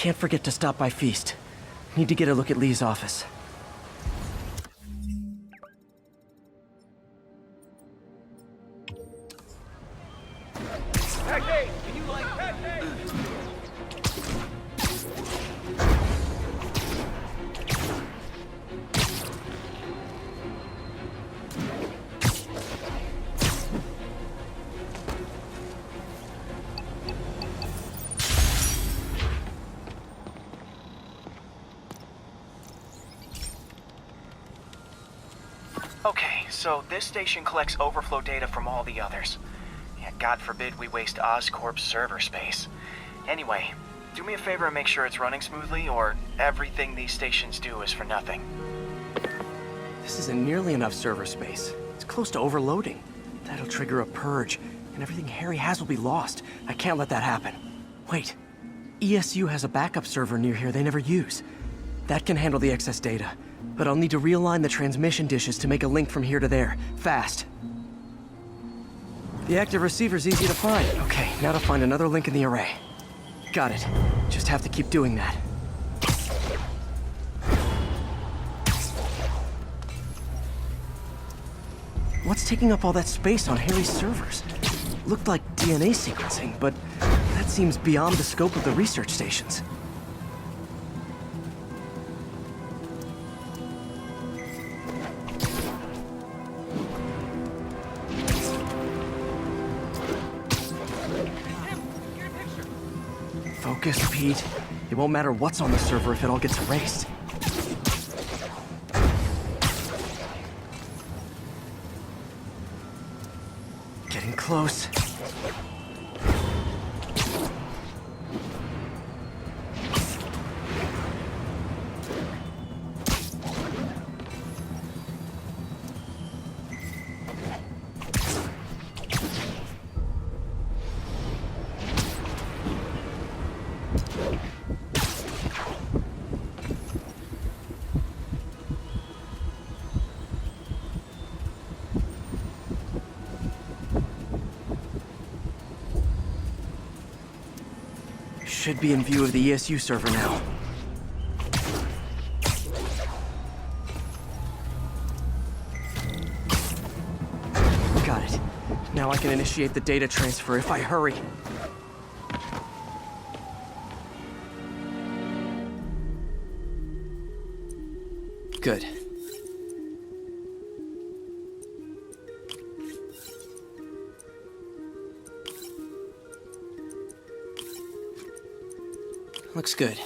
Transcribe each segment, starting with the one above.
Can't forget to stop by Feast. Need to get a look at Lee's office. Hey, can you like that? Okay, so this station collects overflow data from all the others. Yeah, God forbid we waste Oscorp's server space. Anyway, do me a favor and make sure it's running smoothly, or everything these stations do is for nothing. This isn't nearly enough server space. It's close to overloading. That'll trigger a purge, and everything Harry has will be lost. I can't let that happen. Wait. ESU has a backup server near here they never use. That can handle the excess data, but I'll need to realign the transmission dishes to make a link from here to there, fast. The active receiver's easy to find. Okay, now to find another link in the array. Got it. Just have to keep doing that. What's taking up all that space on Harry's servers? Looked like DNA sequencing, but that seems beyond the scope of the research stations. Focus, Pete. It won't matter what's on the server if it all gets erased. Getting close. Should be in view of the ESU server now. Got it. Now I can initiate the data transfer if I hurry. Good. Looks good.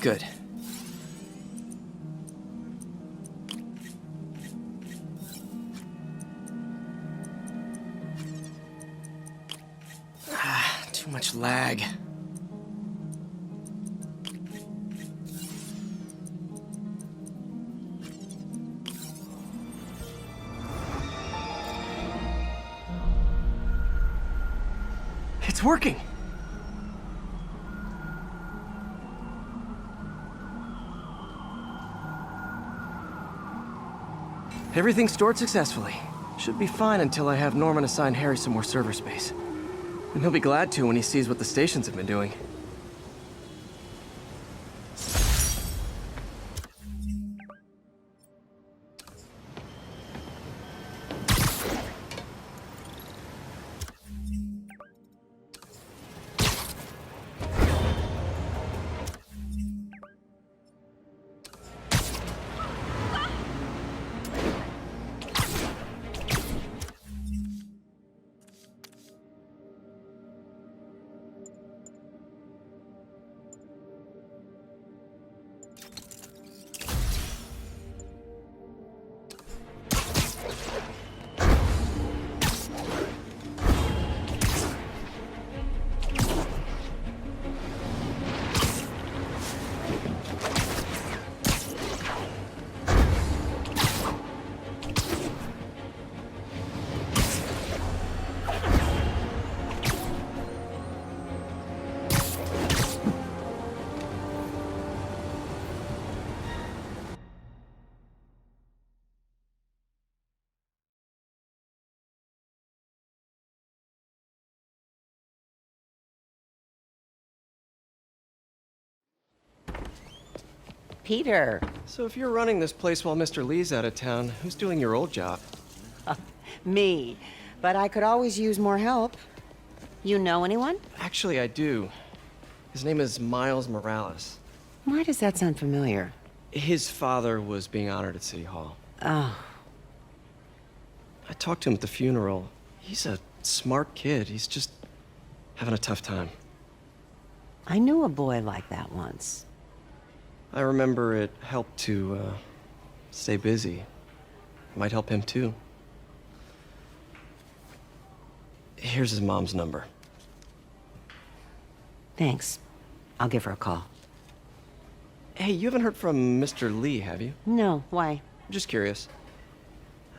Good. Too much lag. It's working! Everything stored successfully. Should be fine until I have Norman assign Harry some more server space. And he'll be glad to when he sees what the stations have been doing. Peter. So if you're running this place while Mr. Lee's out of town, who's doing your old job? Me. But I could always use more help. You know anyone? Actually, I do. His name is Miles Morales. Why does that sound familiar? His father was being honored at City Hall. Oh. I talked to him at the funeral. He's a smart kid. He's just having a tough time. I knew a boy like that once. I remember it helped to, stay busy. Might help him too. Here's his mom's number. Thanks. I'll give her a call. Hey, you haven't heard from Mr. Lee, have you? No, why? Just curious.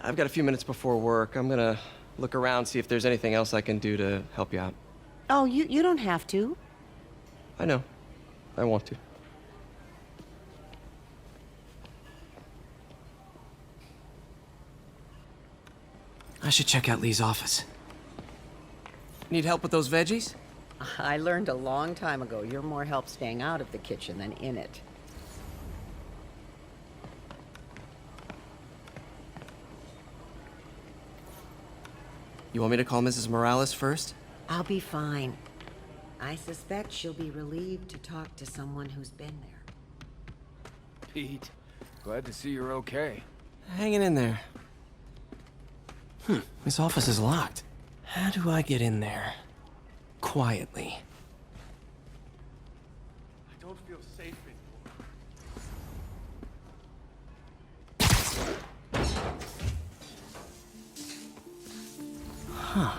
I've got a few minutes before work. I'm gonna look around, see if there's anything else I can do to help you out. Oh, you don't have to. I know. I want to. I should check out Lee's office. Need help with those veggies? I learned a long time ago you're more help staying out of the kitchen than in it. You want me to call Mrs. Morales first? I'll be fine. I suspect she'll be relieved to talk to someone who's been there. Pete, glad to see you're okay. Hanging in there. This office is locked. How do I get in there? Quietly. I don't feel safe anymore.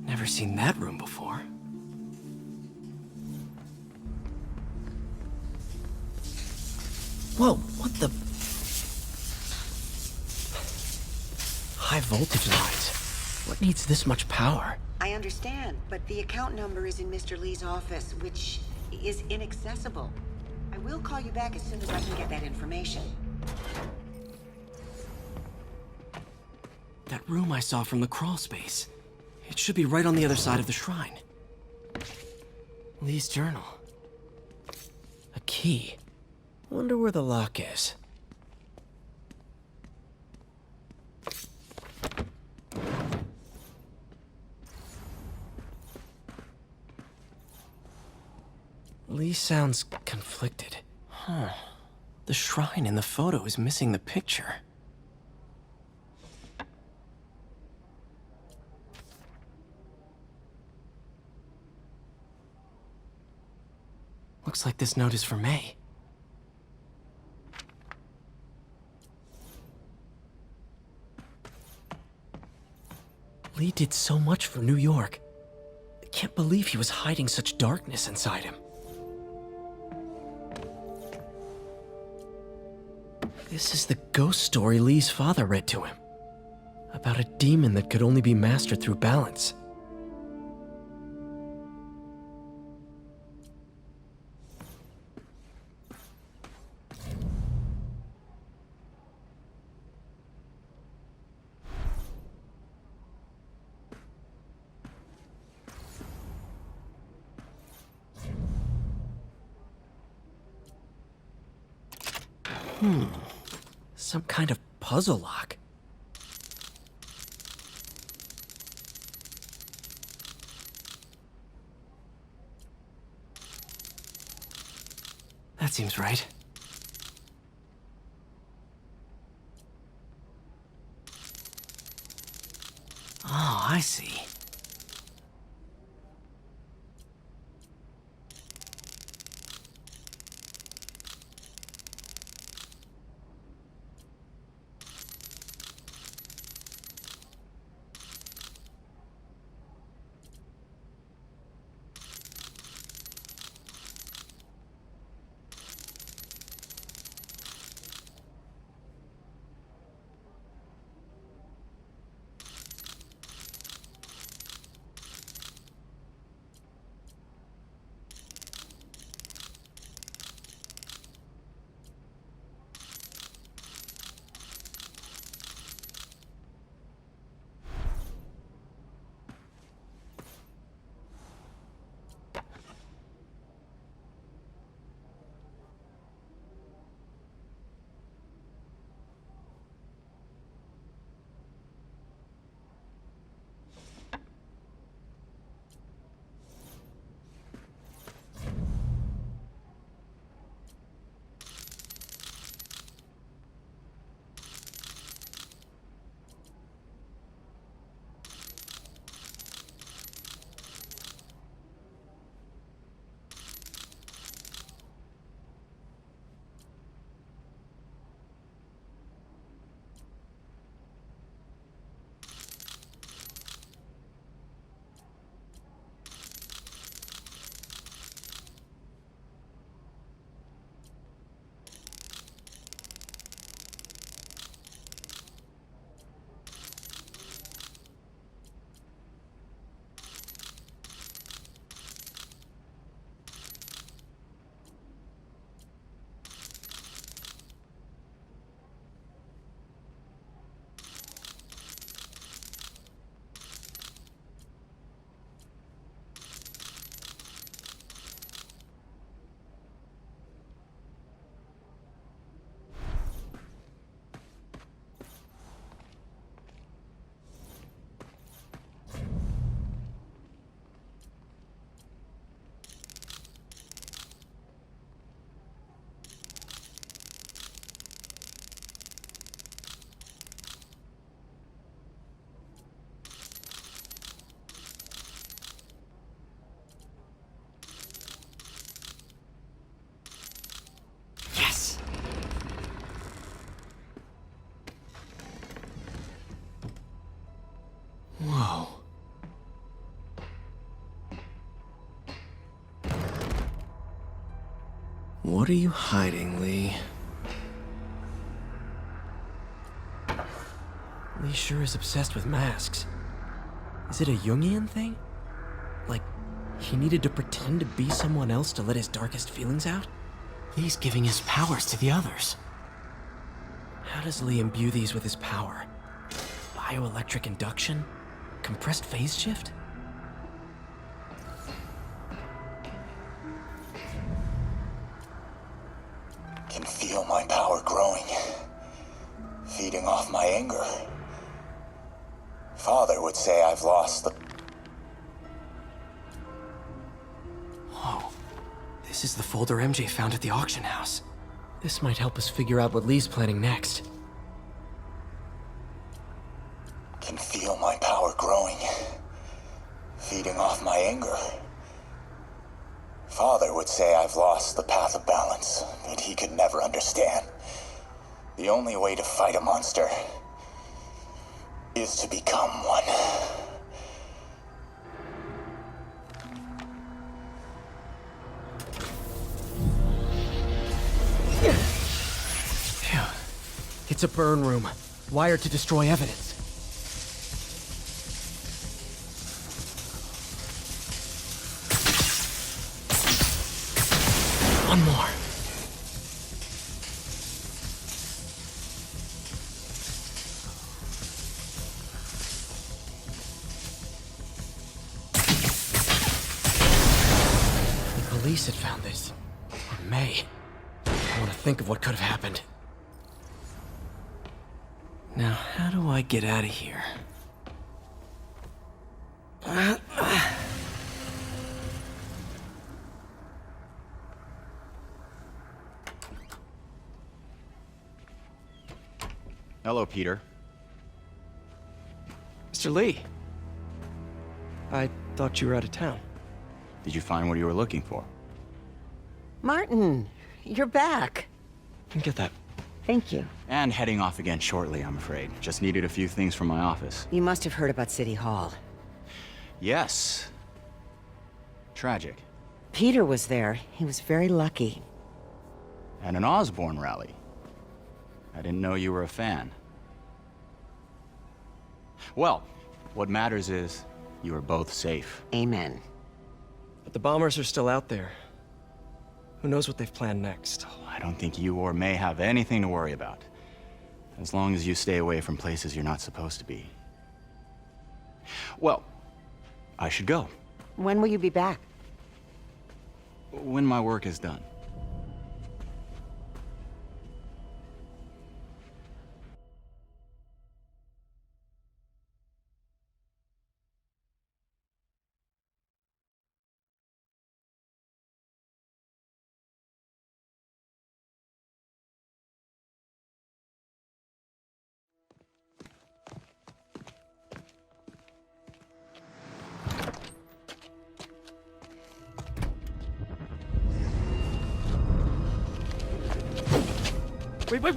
Never seen that room before. Whoa, what the? High voltage lines. What needs this much power? I understand, but the account number is in Mr. Lee's office, which is inaccessible. I will call you back as soon as I can get that information. That room I saw from the crawl space. It should be right on the other side of the shrine. Lee's journal. A key. Wonder where the lock is. Lee sounds conflicted. The shrine in the photo is missing the picture. Looks like this note is for May. Lee did so much for New York. I can't believe he was hiding such darkness inside him. This is the ghost story Lee's father read to him. About a demon that could only be mastered through balance. Some kind of puzzle lock. That seems right. Oh, I see. What are you hiding, Lee? Lee sure is obsessed with masks. Is it a Jungian thing? Like, he needed to pretend to be someone else to let his darkest feelings out? Lee's giving his powers to the others. How does Lee imbue these with his power? Bioelectric induction? Compressed phase shift? Can feel my power growing, feeding off my anger. Father would say I've lost the... Whoa. This is the folder MJ found at the auction house. This might help us figure out what Lee's planning next. Can feel my power growing, feeding off my anger. Father would say I've lost the path of balance, but he could never understand. The only way to fight a monster is to become one. Phew. It's a burn room, wired to destroy evidence. One more. The police had found this. Or May. I want to think of what could have happened. Now, how do I get out of here? Hello, Peter. Mr. Lee. I thought you were out of town. Did you find what you were looking for? Martin, you're back. Get that. Thank you. And heading off again shortly, I'm afraid. Just needed a few things from my office. You must have heard about City Hall. Yes. Tragic. Peter was there. He was very lucky. At an Osborne rally. I didn't know you were a fan. Well, what matters is you are both safe. Amen. But the bombers are still out there. Who knows what they've planned next? I don't think you or May have anything to worry about. As long as you stay away from places you're not supposed to be. Well, I should go. When will you be back? When my work is done.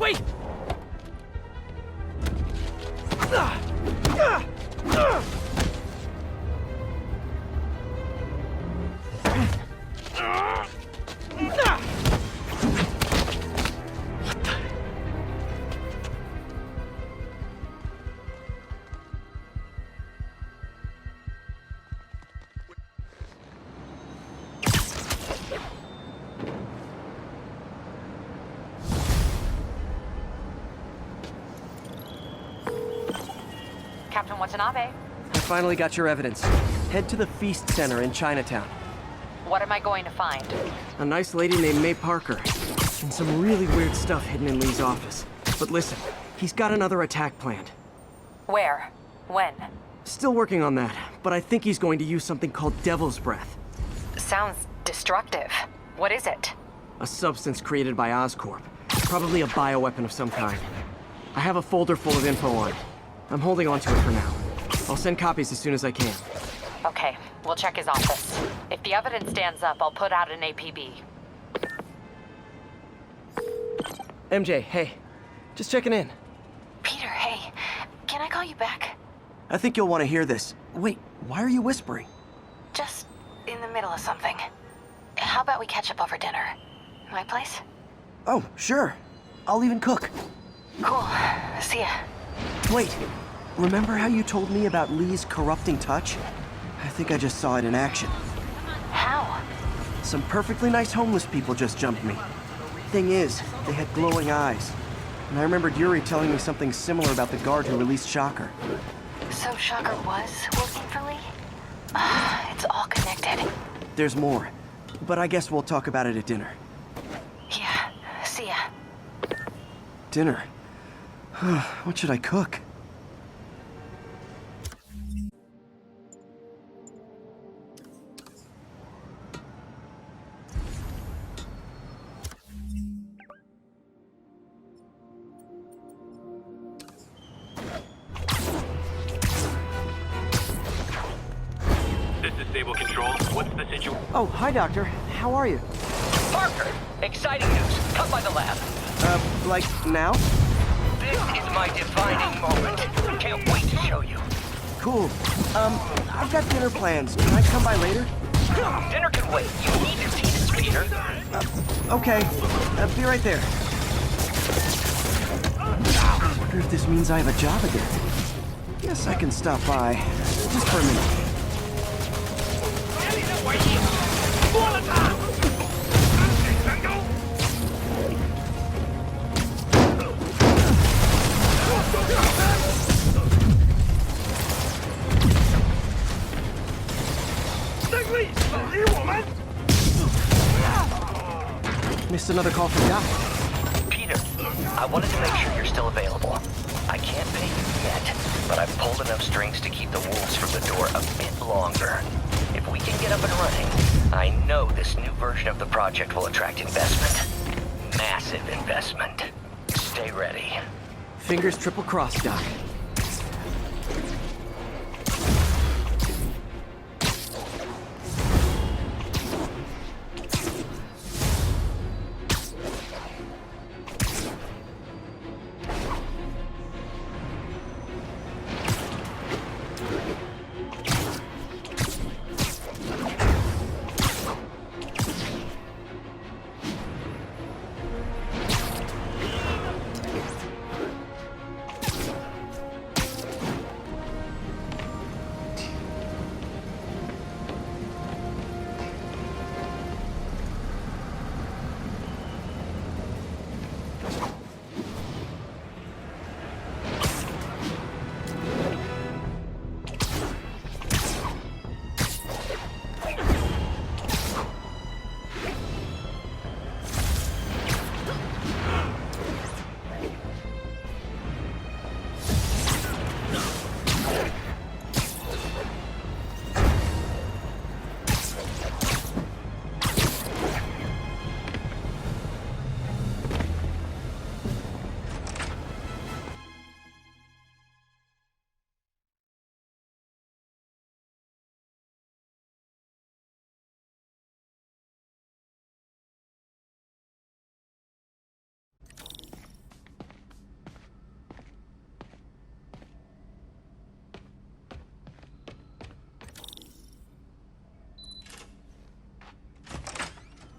Wait! Captain Watanabe, I finally got your evidence. Head to the Feast Center in Chinatown. what am I going to find? A nice lady named May Parker. And some really weird stuff hidden in Lee's office. But listen, he's got another attack planned. Where? When? Still working on that, but I think he's going to use something called Devil's Breath. Sounds destructive. What is it? A substance created by Oscorp. Probably a bioweapon of some kind. I have a folder full of info on it. I'm holding on to it for now. I'll send copies as soon as I can. Okay, we'll check his office. If the evidence stands up, I'll put out an APB. MJ, hey. Just checking in. Peter, hey. Can I call you back? I think you'll want to hear this. Wait, why are you whispering? Just in the middle of something. How about we catch up over dinner? my place? Oh, sure. I'll even cook. Cool. See ya. Wait, remember how you told me about Lee's corrupting touch? I think I just saw it in action. How? Some perfectly nice homeless people just jumped me. Thing is, they had glowing eyes. And I remembered Yuri telling me something similar about the guard who released Shocker. So Shocker was working for Lee? It's all connected. There's more, but I guess we'll talk about it at dinner. Yeah. See ya. Dinner? What should I cook? This is Stable Control. What's the situation? Oh, hi, Doctor. How are you? Parker, exciting news. Come by the lab. Like now? This is my defining moment. Can't wait to show you. Cool. I've got dinner plans. Can I come by later? Dinner can wait. You need to see this, Peter. Okay. Be right there. I wonder if this means I have a job again. Guess I can stop by. Just for a minute. Missed another call from Doc. Peter, I wanted to make sure you're still available. I can't pay you yet, but I've pulled enough strings to keep the wolves from the door a bit longer. If we can get up and running, I know this new version of the project will attract investment. Massive investment. Stay ready. Fingers triple crossed, Doc.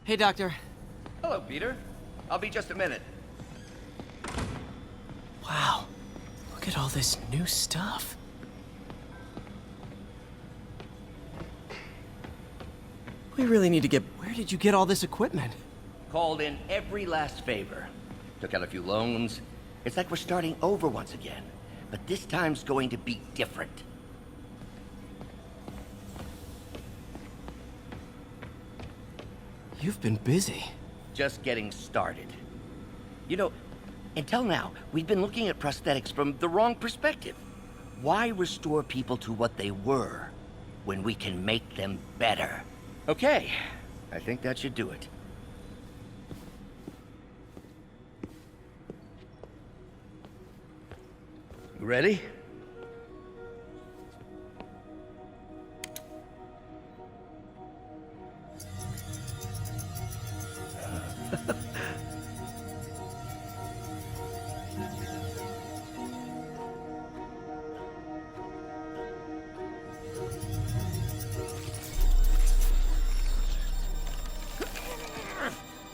Hey, Doctor. Hello, Peter. I'll be just a minute. Wow. Look at all this new stuff. We really need to get... Where did you get all this equipment? Called in every last favor. Took out a few loans. It's like we're starting over once again. But this time's going to be different. You've been busy. Just getting started. You know, until now, we've been looking at prosthetics from the wrong perspective. Why restore people to what they were when we can make them better? Okay, I think that should do it. You ready?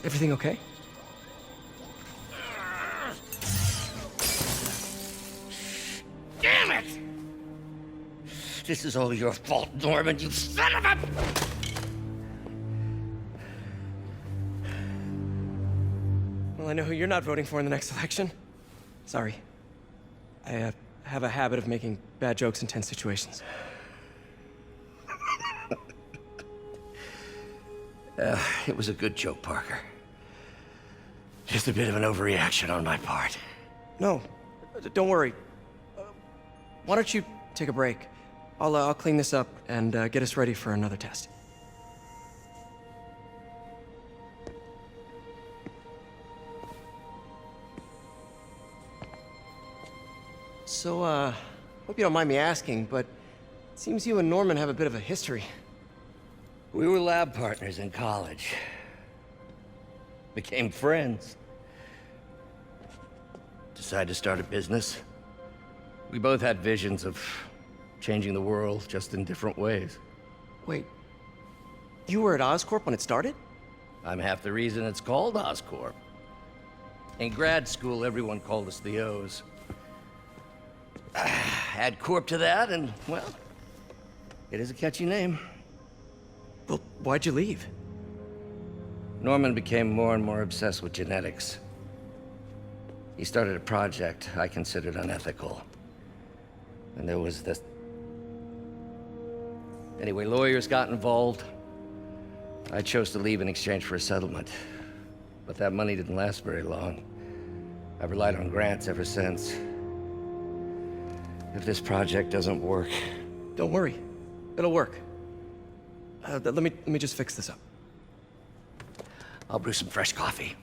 Everything okay? Damn it! This is all your fault, Norman, you son of a... Well, I know who you're not voting for in the next election. Sorry. I have a habit of making bad jokes in tense situations. It was a good joke, Parker. Just a bit of an overreaction on my part. No, don't worry. Why don't you take a break? I'll clean this up and get us ready for another test. So, hope you don't mind me asking, but it seems you and Norman have a bit of a history. We were lab partners in college. Became friends. Decided to start a business. We both had visions of changing the world, just in different ways. Wait, you were at Oscorp when it started? I'm half the reason it's called Oscorp. In grad school, everyone called us the O's. Add Corp to that, and, well, it is a catchy name. Well, why'd you leave? Norman became more and more obsessed with genetics. He started a project I considered unethical. And there was this... Anyway, lawyers got involved. I chose to leave in exchange for a settlement. But that money didn't last very long. I've relied on grants ever since. If this project doesn't work... Don't worry. It'll work. Let me just fix this up. I'll brew some fresh coffee.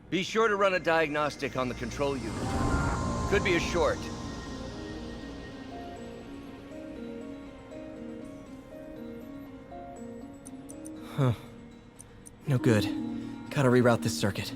Be sure to run a diagnostic on the control unit. Could be a short. Huh. No good. Gotta reroute this circuit.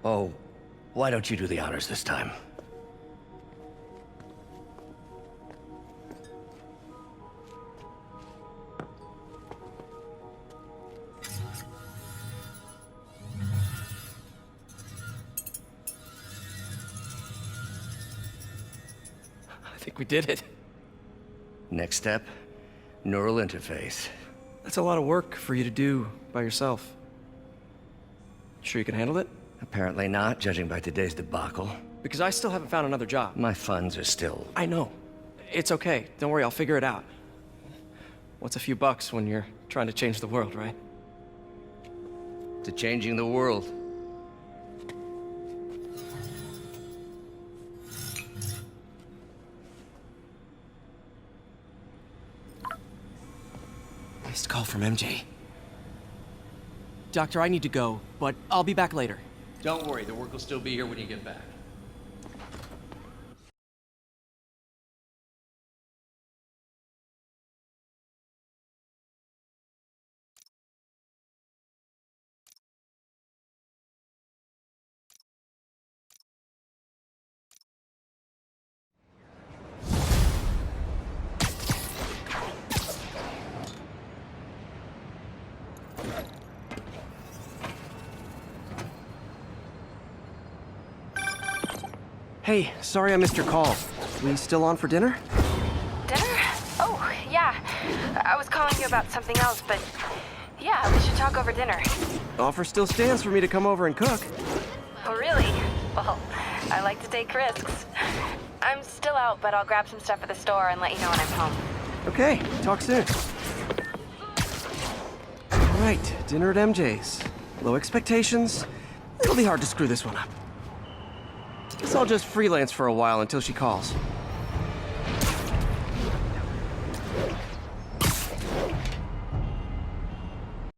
Oh, why don't you do the honors this time? I think we did it. Next step, neural interface. That's a lot of work for you to do by yourself. Sure you can handle it? Apparently not, judging by today's debacle. Because I still haven't found another job. My funds are still... I know. It's okay. Don't worry, I'll figure it out. What's a few bucks when you're trying to change the world, right? To changing the world. Missed call from MJ. Doctor, I need to go, but I'll be back later. Don't worry, the work will still be here when you get back. Hey, sorry I missed your call. We still on for dinner? Dinner? Oh, yeah. I was calling you about something else, but yeah, we should talk over dinner. Offer still stands for me to come over and cook. Oh, really? Well, I like to take risks. I'm still out, but I'll grab some stuff at the store and let you know when I'm home. Okay, talk soon. All right, dinner at MJ's. Low expectations. It'll be hard to screw this one up. Guess I'll just freelance for a while until she calls.